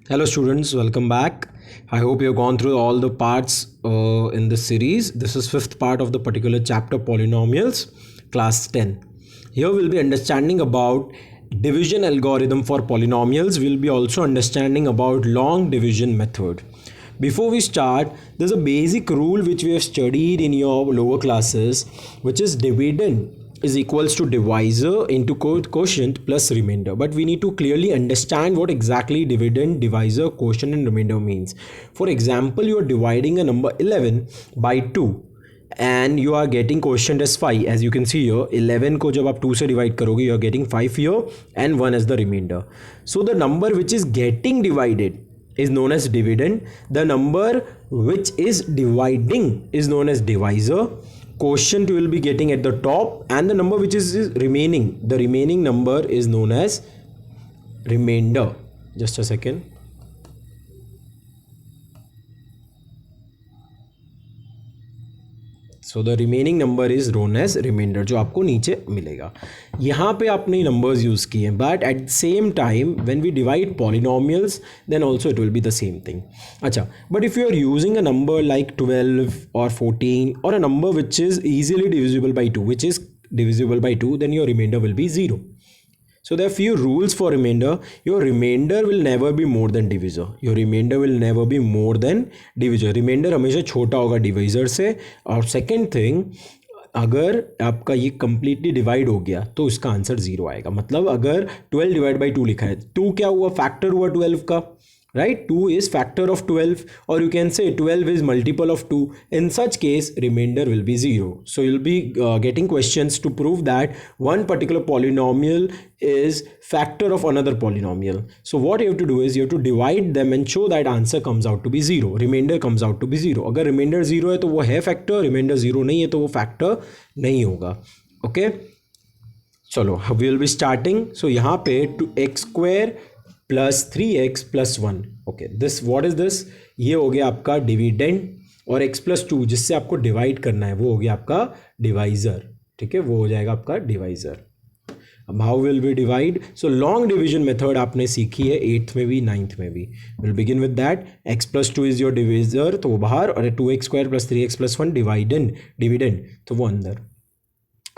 Hello students, welcome back. I hope you've gone through all the parts in this series. This is fifth part of the particular chapter polynomials, class 10. Here we'll be understanding about division algorithm for polynomials. We'll be also understanding about long division method. Before we start, there's a basic rule which we have studied in your lower classes, which is dividend is equals to divisor into quotient plus remainder. But we need to clearly understand what exactly dividend, divisor, quotient and remainder means. For example, you are dividing a number 11 by 2 and you are getting quotient as 5. As you can see here, 11 को जब आप 2 से divide करोगे, you are getting 5 here and 1 as the remainder. So the number which is getting divided is known as dividend. The number which is dividing is known as divisor. Quotient you will be getting at the top, and the number which is remaining, the remaining number is known as remainder. Just a second. So the remaining number is known as remainder, जो आपको नीचे मिलेगा. यहाँ पे आपने numbers use किए हैं, but at the same time when we divide polynomials then also it will be the same thing. अच्छा, but if you are using a number like 12 और 14 और a number which is easily divisible by 2, which is divisible by 2, then your remainder will be 0. So there are few rules for remainder. Your remainder will never be more than divisor. Your remainder will never be more than divisor. Remainder हमेशा छोटा होगा divisor से. और second thing, अगर आपका ये completely divide हो गया तो इसका आंसर 0 आएगा. मतलब अगर 12 डिवाइड बाई 2 लिखा है, 2 क्या हुआ, फैक्टर हुआ 12 का, right? 2 is factor of 12, or you can say 12 is multiple of 2. In such case, remainder will be 0. So you'll be getting questions to prove that one particular polynomial is factor of another polynomial. So what you have to do is you have to divide them and show that answer comes out to be 0. Remainder comes out to be 0. अगर remainder 0 है तो वो है factor, remainder 0 नहीं है तो वो factor नहीं होगा. Okay? चलो, we will be starting. So यहाँ पे to x square plus 3x plus 1. Okay, this what is this, ये हो गया आपका डिविडेंड, और x प्लस 2 जिससे आपको डिवाइड करना है वो हो गया आपका डिवाइजर. ठीक है, वो हो जाएगा आपका डिवाइजर. अब how will we divide? So long division method आपने सीखी है 8th में भी 9th में भी. Will begin with that. x plus 2 is your divisor तो वो बाहर, और 2x square plus 3x plus 1 dividend तो वो अंदर.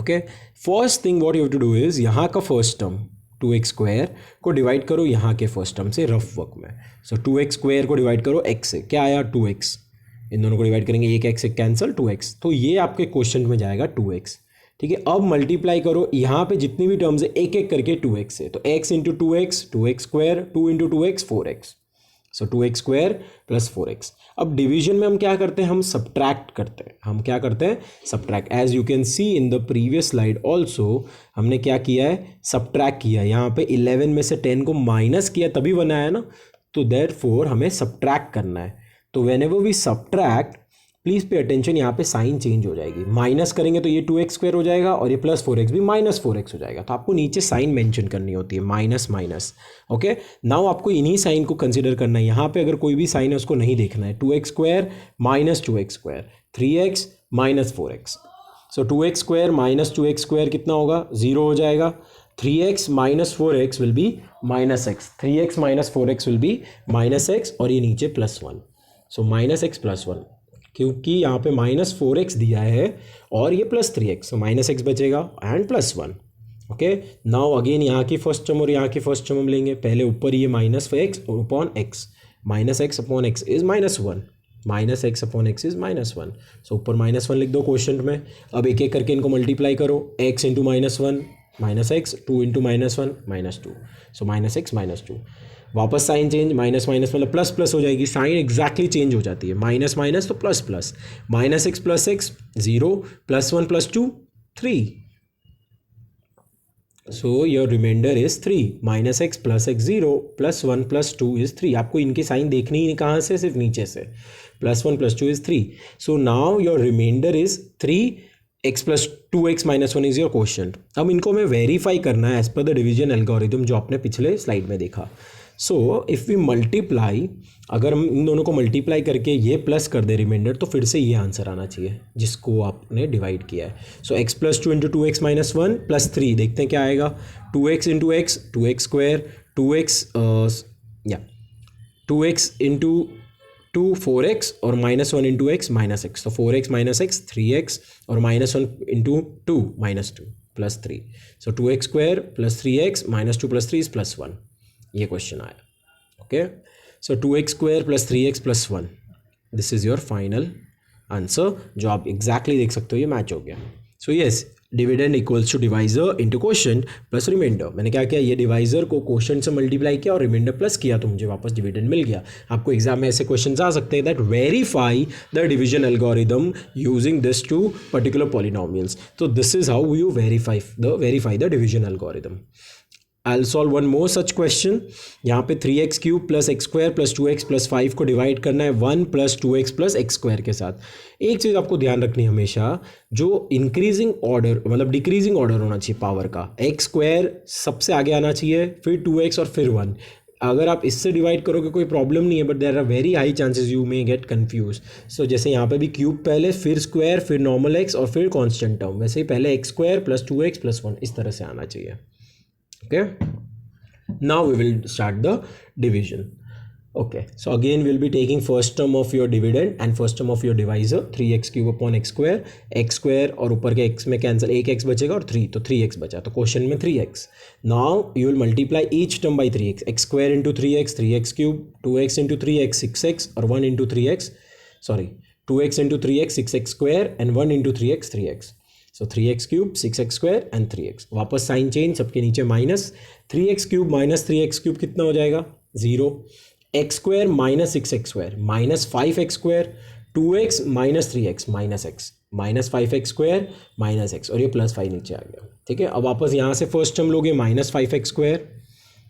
Okay, first thing what you have to do is यहाँ का फर्स्ट टर्म 2x स्क्वायर को डिवाइड करो यहाँ के फर्स्ट टर्म से रफ वर्क में. सो 2x स्क्वायर को डिवाइड करो x से, क्या आया 2x. इन दोनों को डिवाइड करेंगे, एक x से कैंसिल 2x, तो ये आपके क्वेश्चन में जाएगा 2x. ठीक है, अब मल्टीप्लाई करो यहाँ पे जितनी भी टर्म्स है एक एक करके 2x से, तो x into 2x 2x square, 2 into 2x 4x. सो 2x स्क्वायर प्लस 4x. अब डिवीजन में हम क्या करते हैं, हम सब्ट्रैक्ट करते हैं. हम क्या करते हैं, subtract. As you can see in the previous slide also हमने क्या किया है, सब्ट्रैक्ट किया. यहाँ पे 11 में से 10 को माइनस किया तभी बनाया ना, तो देयरफॉर हमें सब्ट्रैक्ट करना है. तो whenever we subtract, please pay attention, यहाँ पे साइन चेंज हो जाएगी. माइनस करेंगे तो ये 2x स्क्वायर हो जाएगा और ये प्लस 4x भी माइनस 4x हो जाएगा. तो आपको नीचे साइन मेंशन करनी होती है, माइनस माइनस. ओके, नाउ आपको इन्हीं साइन को कंसिडर करना है. यहाँ पे अगर कोई भी साइन है उसको नहीं देखना है. 2x square minus 2x square, 3x minus 4x. सो 2x square minus 2x square कितना होगा, 0 हो जाएगा. 3x minus 4x will be minus x. 3x minus 4x will be minus x, और ये नीचे प्लस 1. सो माइनस x प्लस 1, क्योंकि यहाँ पे माइनस 4x दिया है और ये प्लस 3x, सो माइनस x बचेगा and plus 1. Okay, now again यहाँ की फर्स्ट टर्म और यहाँ की फर्स्ट टर्म हम लेंगे. पहले ऊपर ये minus x upon x, minus x upon x is minus 1, minus x upon x is minus 1. सो ऊपर माइनस 1 लिख दो क्वेश्चन में. अब एक एक करके इनको मल्टीप्लाई करो. x into minus 1 minus x, 2 into minus 1 minus 2, so minus x minus 2. वापस साइन चेंज, माइनस माइनस मतलब प्लस प्लस हो जाएगी. साइन एग्जैक्टली चेंज हो जाती है, माइनस माइनस तो plus plus. Minus x plus x 0, plus 1 plus 2 3. So your remainder is 3. Minus x plus x 0, plus 1 plus 2 is 3. आपको इनकी साइन देखनी ही नहीं कहाँ से, सिर्फ नीचे से. Plus 1 plus 2 is 3. So now your remainder is 3. x plus 2x minus 1 is your question. अब इनको हमें वेरीफाई करना है as per the division algorithm जो आपने पिछले स्लाइड में देखा. सो इफ़ वी मल्टीप्लाई, अगर हम इन दोनों को मल्टीप्लाई करके ये प्लस कर दे रिमाइंडर, तो फिर से ये आंसर आना चाहिए जिसको आपने डिवाइड किया है. सो x plus 2 into 2x minus 1 plus 3, देखते हैं क्या आएगा. 2x into x 2x square, 2x या 2x इंटू 2 4x और -1 इंटू x -x, तो 4x माइनस एक्स 3x और -1 into 2 -2 plus 3, so 2x square plus 3x -2 plus 3 is +1, ये question आया। Okay, so 2x square plus 3x plus 1, this is your final answer, जो आप exactly देख सकते हो ये मैच हो गया। So yes, dividend equals to divisor into quotient plus remainder. मैंने क्या किया, ये डिवाइजर को क्वोशंट से मल्टीप्लाई किया और रिमाइंडर प्लस किया, तो मुझे वापस डिविडेंड मिल गया। आपको एग्जाम में ऐसे क्वेश्चंस आ सकते हैं that verify the division algorithm using this two particular polynomials, तो this is how you verify the division algorithm. I'll solve one more such question। यहाँ पे 3x cube plus X square plus 2x plus 5 को divide करना है 1 plus 2x plus X square के साथ। एक चीज़ आपको ध्यान रखनी है हमेशा, जो इंक्रीजिंग ऑर्डर मतलब डिक्रीजिंग ऑर्डर होना चाहिए पावर का, एक्स स्क्वायर सबसे आगे आना चाहिए, फिर 2x और फिर 1। अगर आप इससे डिवाइड करोगे कोई प्रॉब्लम नहीं है, but there are very high chances you may get confuse. So जैसे यहाँ पे भी क्यूब पहले, फिर स्क्वायर, फिर नॉर्मल एक्स और फिर कांस्टेंट टर्म, वैसे ही पहले x square plus 2x plus 1 इस तरह से आना चाहिए। Okay, now we will start the division। Okay, so again we'll be taking first term of your dividend and first term of your divisor, 3x cube upon x square और ऊपर के x में cancel, एक x बचेगा और 3, तो 3x बचा, तो क्वेश्चन में 3x। now you will multiply each term by 3x, x square into 3x 3x cube, 2x into 3x 6x और 1 into 3x, sorry 2x into 3x 6x square and 1 into 3x 3x, so 3x cube 6x square and 3x, वापस sign change, सबके नीचे minus, 3x cube minus 3x cube कितना हो जाएगा 0, x square minus 6x square minus 5x square, 2x minus 3x minus x minus 5x square minus x और ये plus 5 नीचे आ गया। ठीक है, अब वापस यहाँ से फर्स्ट टर्म लोगे माइनस 5x स्क्वायर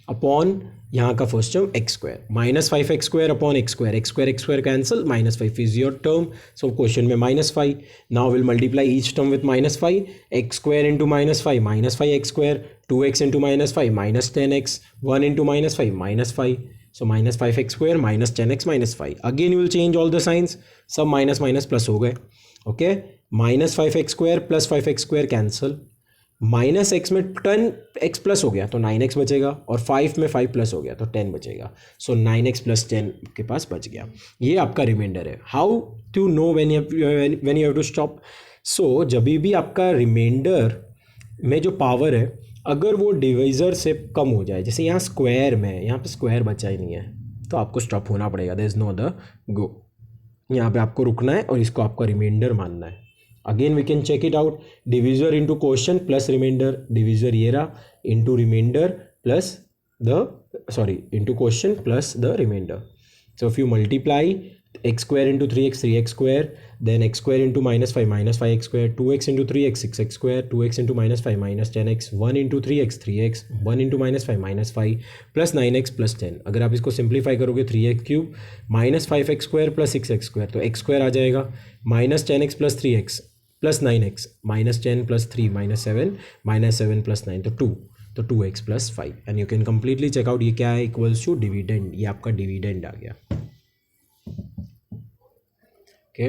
अपॉन यहाँ का first term x square, minus 5x square upon x square cancel, -5 is your term, so question में -5। Now will multiply each term with -5, x square into -5 x square, 2x into -5 -10x, 1 into -5 so -5x square -10x -5, again you will change all the science, सब minus minus plus हो गए। Okay, -5x square plus 5x square cancel, minus x में 10x plus हो गया तो 9x बचेगा, और 5 में 5 प्लस हो गया तो 10 बचेगा, सो 9x प्लस 10 के पास बच गया। ये आपका रिमाइंडर है। How to know when you have to stop, so जब भी आपका रिमाइंडर में जो पावर है अगर वो डिवाइजर से कम हो जाए, जैसे यहाँ स्क्वायर में, यहाँ पे स्क्वायर बचा ही नहीं है, तो आपको स्टॉप होना पड़ेगा, देयर इज नो अदर गो, यहाँ पे आपको रुकना है और इसको आपका रिमाइंडर मानना है। Again we can check it out, divisor into quotient plus remainder, divisor ये रहा, into remainder plus into quotient plus the remainder. So if you multiply x square into 3x square, then x square into -5 x square, 2x into 3x 6x square, 2x into -5 10x, 1 into 3x 1 into -5 plus 9x plus 10। अगर आप इसको simplify करोगे 3x cube -5x square plus 6x square, तो x square आ जाएगा, -10x plus 3x plus 9x, -10 plus 3 -7 plus 9 तो 2, तो 2x plus 5, and you can completely check out ये क्या है, इक्वल्स टू डिविडेंड, ये आपका डिविडेंड आ गया। Okay,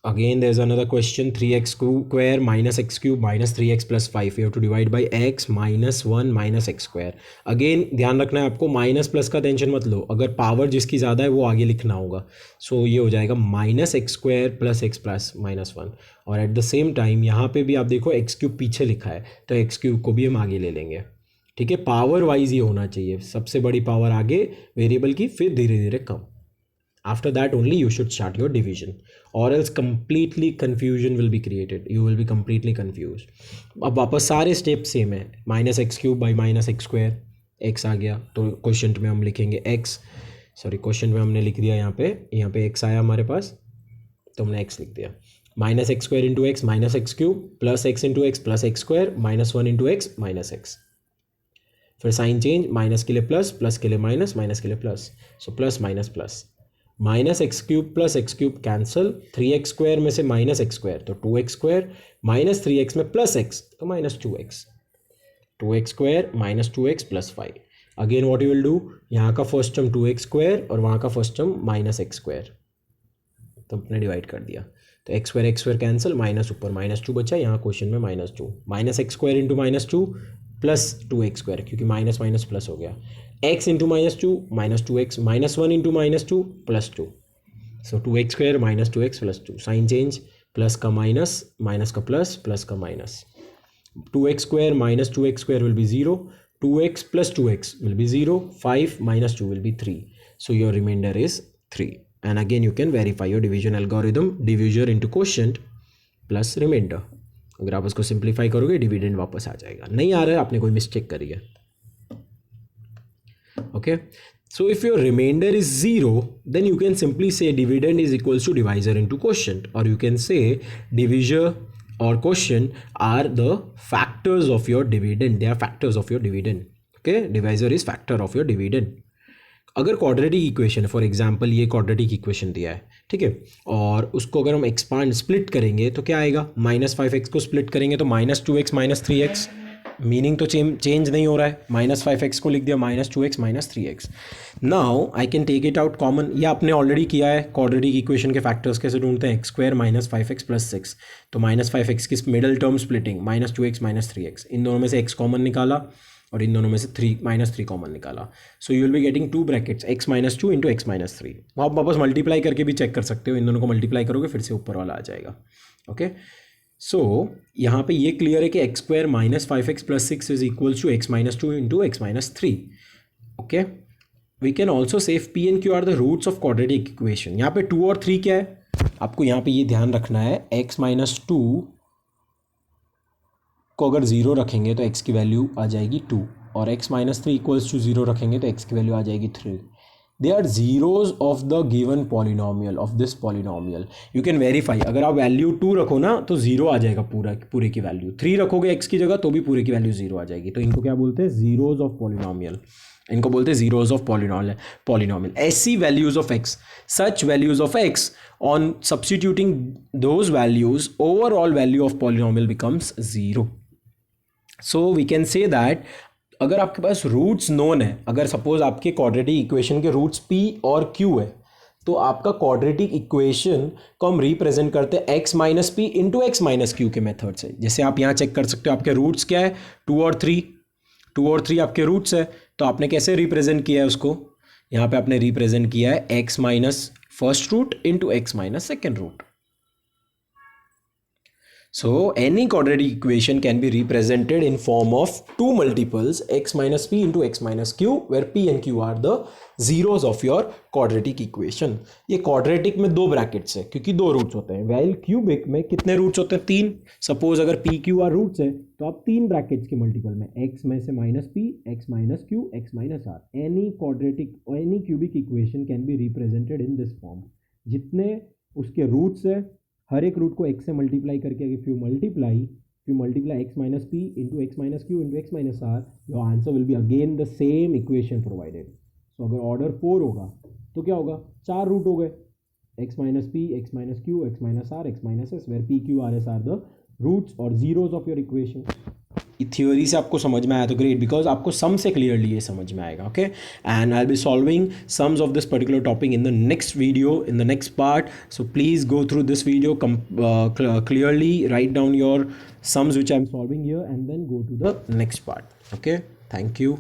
again there's another question, 3x square minus x cube minus 3x plus 5, you have to divide by x minus 1 minus x square। Again ध्यान रखना है आपको, माइनस प्लस का टेंशन मत लो, अगर पावर जिसकी ज़्यादा है वो आगे लिखना होगा, सो ये हो जाएगा minus x square plus x plus -1, और एट द सेम टाइम यहाँ पे भी आप देखो एक्स क्यूब पीछे लिखा है, तो एक्स क्यूब को भी हम आगे ले लेंगे। ठीक है, पावर वाइज ये होना चाहिए, सबसे बड़ी पावर आगे वेरिएबल की, फिर धीरे धीरे कम। After that only you should start your division, or else completely confusion will be created, you will be completely confused। अब वापस सारे स्टेप सेम है, -x cube by -x square, x आ गया तो क्वेश्चन में हम लिखेंगे x, क्वेश्चन में हमने लिख दिया यहाँ पे x आया हमारे पास, तो हमने x लिख दिया, -x square into x -x cube plus x into x plus x square -1 into x -x, फिर साइन चेंज, माइनस के लिए प्लस, प्लस के लिए माइनस, माइनस के लिए plus, so plus minus plus, -x cube plus x cube cancel, 3x square में से -x square तो 2x स्क्वायर, -3x में प्लस x तो -2x, 2x square -2x plus 5। Again what you will do, यहाँ का first term 2x square और वहाँ का फर्स्ट टर्म -x स्क्वायर, तो अपने डिवाइड कर दिया, तो x स्क्वायर कैंसिल, माइनस ऊपर -2 बचा, यहाँ क्वेश्चन में -2, -x square into -2 plus 2x square, क्योंकि माइनस माइनस प्लस हो गया, x into -2 -2x -1 into -2 +2. So 2x square minus 2x plus 2. Sign change, plus का minus का plus का minus. 2x square minus 2x square will be 0. 2x plus 2x will be 0. 5 minus 2 will be 3. So your remainder is 3. And again you can verify your division algorithm, divisor into quotient plus remainder. अगर आप उसको simplify करोगे dividend वापस आ जाएगा. नहीं आ रहा है, आपने कोई मिस्टेक करी है. Okay, so if your remainder is 0, then you can simply say dividend is equals to divisor into quotient, or you can say divisor or quotient are the factors of your dividend. They are factors of your dividend. Okay, divisor is factor of your dividend. अगर quadratic equation, for example ये quadratic equation दिया है, ठीक है, और उसको अगर हम एक्सपांड स्प्लिट करेंगे तो क्या आएगा, -5x को स्प्लिट करेंगे तो -2x -3x, मीनिंग तो चेंज नहीं हो रहा है. -5x को लिख दिया -2x -3x. Now I can take it out common. ये आपने ऑलरेडी किया है. क्वाड्रेटिक इक्वेशन के फैक्टर्स कैसे ढूंढते हैं, x² -5x + 6. तो -5x की middle term splitting -2x -3x, इन दोनों में से x कॉमन निकाला और इन दोनों में से -3 कॉमन निकाला. So you will be getting 2 brackets x -2 into x -3. आप वापस मल्टीप्लाई करके भी चेक कर सकते हो. इन दोनों को मल्टीप्लाई करोगे फिर से ऊपर वाला आ जाएगा. ओके, सो यहाँ पे ये क्लियर है कि x² -5x + 6 is equals to x -2 into x -3. Okay, we can also say P and Q are the roots of quadratic equation. यहाँ पे 2 और 3 क्या है, आपको यहाँ पे ये ध्यान रखना है. x -2 को अगर 0 रखेंगे तो x की वैल्यू आ जाएगी 2, और x -3 इक्वल्स टू 0 रखेंगे तो x की वैल्यू आ जाएगी 3. They are zeros of the given polynomial of this polynomial. You can verify. अगर आप वैल्यू 2 रखो ना तो 0 आ जाएगा पूरे की वैल्यू. 3 रखोगे x की जगह तो भी पूरे की वैल्यू 0 आ जाएगी. तो इनको क्या बोलते हैं, जीरोज ऑफ पॉलिनोमियल. इनको बोलते हैं जीरोज ऑफ पॉलिनोमियल. ऐसी values of x, such values of x, on substituting those values, overall value of polynomial becomes 0. So we can say that अगर आपके पास रूट्स नोन है, अगर सपोज आपके क्वाड्रेटिक इक्वेशन के रूट्स p और q है, तो आपका क्वाड्रेटिक इक्वेशन को हम रिप्रेजेंट करते हैं x - p into x - q के मेथड से. जैसे आप यहाँ चेक कर सकते हो आपके रूट्स क्या है, 2 और 3 आपके रूट्स है. तो आपने कैसे रिप्रेजेंट किया है उसको, यहाँ पे आपने रिप्रेजेंट किया है x minus first root into x minus second root. So any quadratic equation can be represented in form of two multiples x minus p into x minus q, where p and q are the zeros of your quadratic equation. ये quadratic में 2 brackets है क्योंकि 2 roots होते हैं. while cubic में कितने roots होते हैं, 3. सपोज अगर p q r रूट्स है तो आप 3 ब्रैकेट्स के मल्टीपल में x में से -p, x minus q, x minus r. any cubic equation can be represented in this form. जितने उसके रूट्स है, हर एक रूट को x से मल्टीप्लाई करके if you multiply x minus p into x minus q into x minus r, your answer will be again the same equation provided. So अगर order 4 होगा तो क्या होगा, 4 रूट हो गए, x minus p, x minus q, x minus r, x minus s, where p, q, r, s are the roots or zeros of your equation. Theory से आपको समझ में आया तो ग्रेट, बिकॉज आपको सम से क्लियरली ये समझ में आएगा. Okay, and I will be solving sums of this particular topic in the next video, in the next part. So please go through this video clearly, write down your sums which I am solving here, and then go to the next part. Okay, thank you.